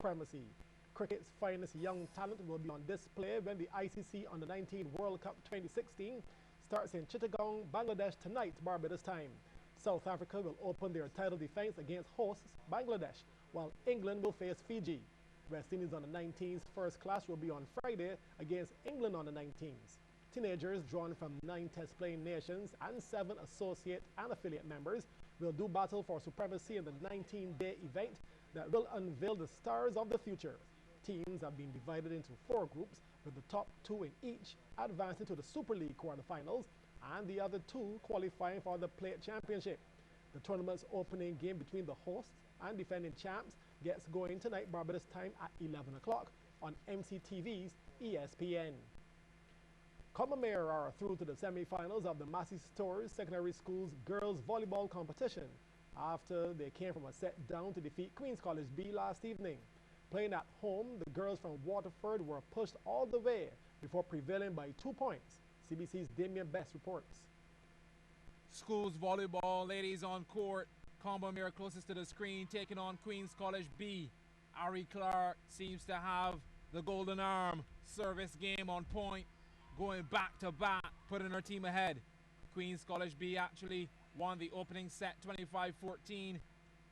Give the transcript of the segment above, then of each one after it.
supremacy. Cricket's finest young talent will be on display when the ICC Under-19 World Cup 2016 starts in Chittagong, Bangladesh tonight, Barbados time. South Africa will open their title defense against hosts Bangladesh, while England will face Fiji. West Indies Under-19's first clash will be on Friday against England Under-19s. Teenagers drawn from 9 test-playing nations and 7 associate and affiliate members will do battle for supremacy in the 19-day event that will unveil the stars of the future. Teams have been divided into 4 groups, with the top 2 in each advancing to the Super League quarterfinals and the other 2 qualifying for the Plate Championship. The tournament's opening game between the hosts and defending champs gets going tonight Barbados time at 11 o'clock on MCTV's ESPN. Combermere are through to the semi-finals of the Massey Stores Secondary School's girls volleyball competition after they came from a set down to defeat Queen's College B last evening. Playing at home, the girls from Waterford were pushed all the way before prevailing by 2 points. CBC's Damien Best reports. Schools volleyball, ladies on court. Combermere closest to the screen, taking on Queen's College B. Ari Clark seems to have the golden arm. Service game on point, going back to back, putting her team ahead. Queen's College B actually won the opening set 25-14.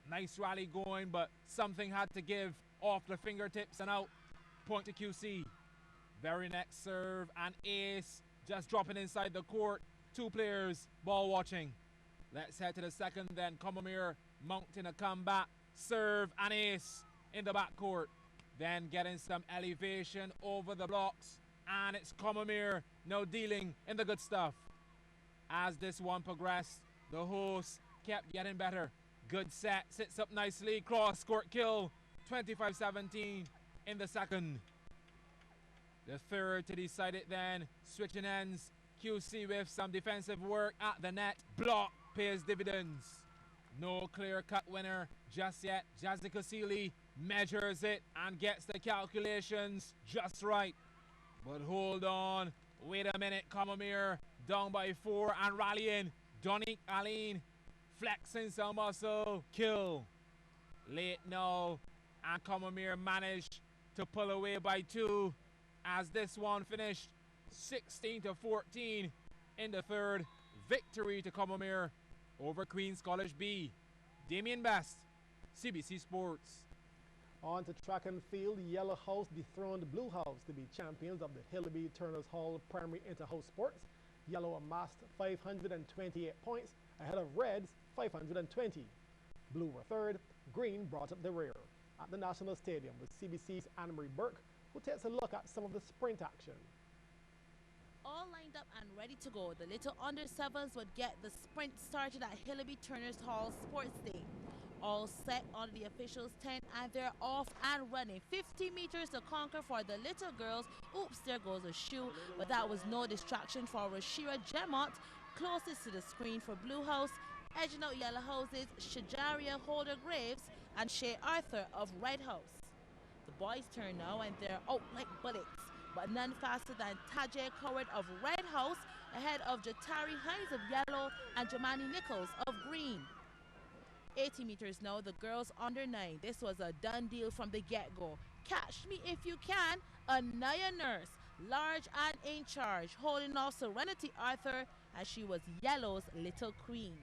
Nice rally going, but something had to give. Off the fingertips and out. Point to QC. Very next serve and ace. Just dropping inside the court. 2 players ball watching. Let's head to the second then. Combermere mounting a comeback. Serve and ace in the backcourt. Then getting some elevation over the blocks. And it's Combermere now dealing in the good stuff. As this one progressed, the hosts kept getting better. Good set. Sits up nicely. Cross court kill. 25-17 in the second. The third to decide it then. Switching ends. QC with some defensive work at the net. Block pays dividends. No clear-cut winner just yet. Jazika Seeley measures it and gets the calculations just right. But hold on. Wait a minute. Combermere down by 4 and rallying. Donique Aline flexing some muscle. Kill. Late now. And Combermere managed to pull away by 2 as this one finished 16-14 in the third. Victory to Combermere over Queen's College B. Damien Best, CBC Sports. On to track and field, Yellow House dethroned Blue House to be champions of the Hillaby Turners Hall Primary Inter-House Sports. Yellow amassed 528 points ahead of Red's 520. Blue were third, Green brought up the rear. At the National Stadium with CBC's Anne-Marie Burke, who takes a look at some of the sprint action. All lined up and ready to go, the little under-7s would get the sprint started at Hillaby Turners Hall Sports Day. All set under the officials' tent and they're off and running. 50 meters to conquer for the little girls. Oops, there goes a shoe, but that was no distraction for Rashira Gemot, closest to the screen for Blue House. Edging out Yellow Houses, Shajaria Holder Graves and Shea Arthur of Red House. The boys turn now and they're out like bullets, but none faster than Tajay Coward of Red House ahead of Jatari Hines of Yellow and Jamani Nichols of Green. 80 meters now, the girls under 9. This was a done deal from the get-go. Catch me if you can, Anaya Nurse, large and in charge, holding off Serenity Arthur as she was Yellow's little queen.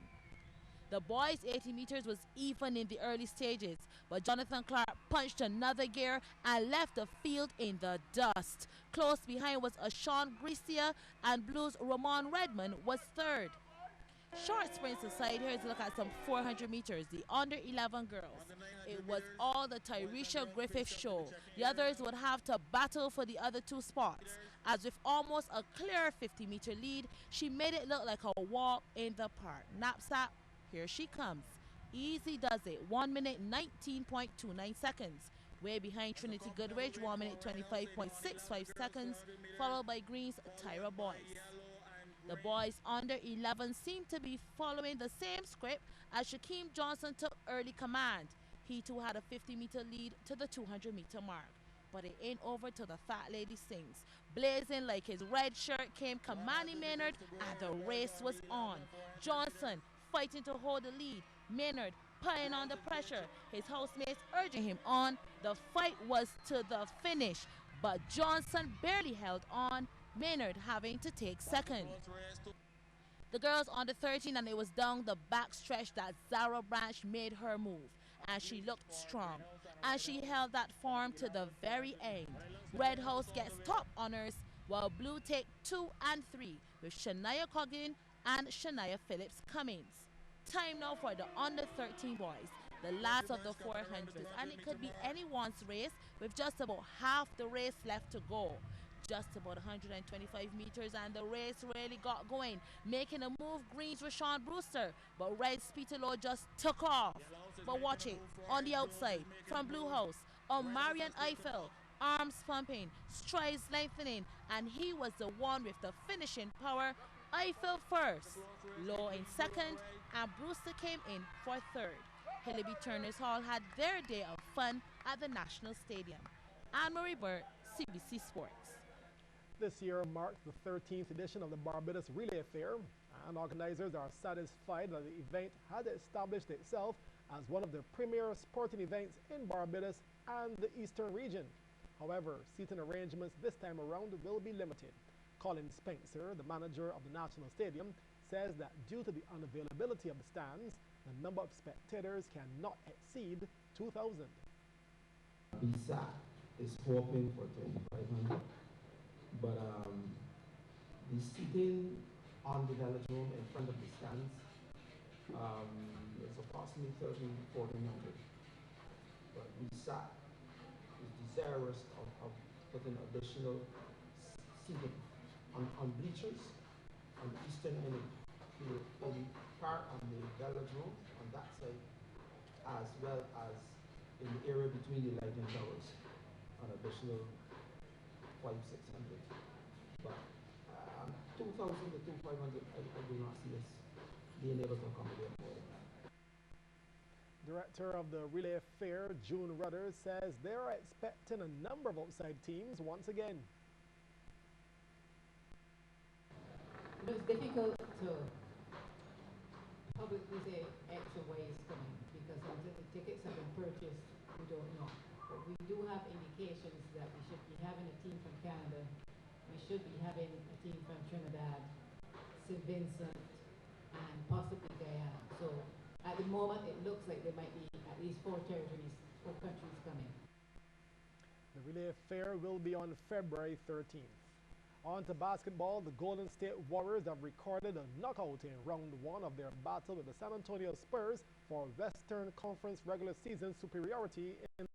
The boys' 80 meters was even in the early stages, but Jonathan Clark punched another gear and left the field in the dust. Close behind was Ashawn Gricia, and Blues' Ramon Redmond was third. Short sprints aside, here's a look at some 400 meters, the under 11 girls. It was all the Tyresha Griffith show. The others would have to battle for the other 2 spots. As with almost a clear 50-meter lead, she made it look like a walk in the park. Knapsack, here she comes. Easy does it. 1 minute 19.29 seconds. Way behind Trinity Goodrich, 1 minute 25.65 seconds, followed by Green's Tyra Boyce. The boys under 11 seem to be following the same script as Shaquem Johnson took early command. He too had a 50-meter lead to the 200-meter mark. But it ain't over till the fat lady sings. Blazing like his red shirt came Kamani Maynard and the race was on. Johnson fighting to hold the lead. Maynard putting on the pressure, his hostmates urging him on. The fight was to the finish, but Johnson barely held on, Maynard having to take second. The girls on the 13, and it was down the backstretch that Zara Branch made her move, and she looked strong, and she held that form to the very end. Red House gets top honors, while Blue take 2 and 3 with Shania Coggin and Shania Phillips Cummings. Time now for the under 13 boys, the last of the 400s, and it could be anyone's race with just about half the race left to go. Just about 125 meters and the race really got going, making a move greens with Sean Brewster, but Red's Peter Lowe just took off. But watch it, on the outside, from Blue House, Marian Eiffel, arms pumping, strides lengthening, and he was the one with the finishing power. Eiffel first, Lowe in second, and Brewster came in for third. Hillaby Turners Hall had their day of fun at the National Stadium. Anne-Marie Burt, CBC Sports. This year marks the 13th edition of the Barbados Relay Fair, and organizers are satisfied that the event has established itself as one of the premier sporting events in Barbados and the Eastern region. However, seating arrangements this time around will be limited. Colin Spencer, the manager of the National Stadium, says that due to the unavailability of the stands, the number of spectators cannot exceed 2,000. BSAC is hoping for 2,500. But the seating on the velodrome in front of the stands is approximately 1,400. But BSAC is desirous of putting additional seating on bleachers on the eastern end of the park on the velodrome on that side, as well as in the area between the lighting towers, an additional 500-600, but 2,000 to 2,500, I do not see us being able to accommodate more than that. Director of the Relay Fair, June Rudder, says they are expecting a number of outside teams once again. It's difficult to publicly say extra ways coming because until the tickets have been purchased, we don't know. But we do have indications that we should be having a team from Canada, we should be having a team from Trinidad, St. Vincent, and possibly Guyana. So at the moment, it looks like there might be at least 4 countries coming. The Relay Fair will be on February 13th. On to basketball, the Golden State Warriors have recorded a knockout in round 1 of their battle with the San Antonio Spurs for Western Conference regular season superiority in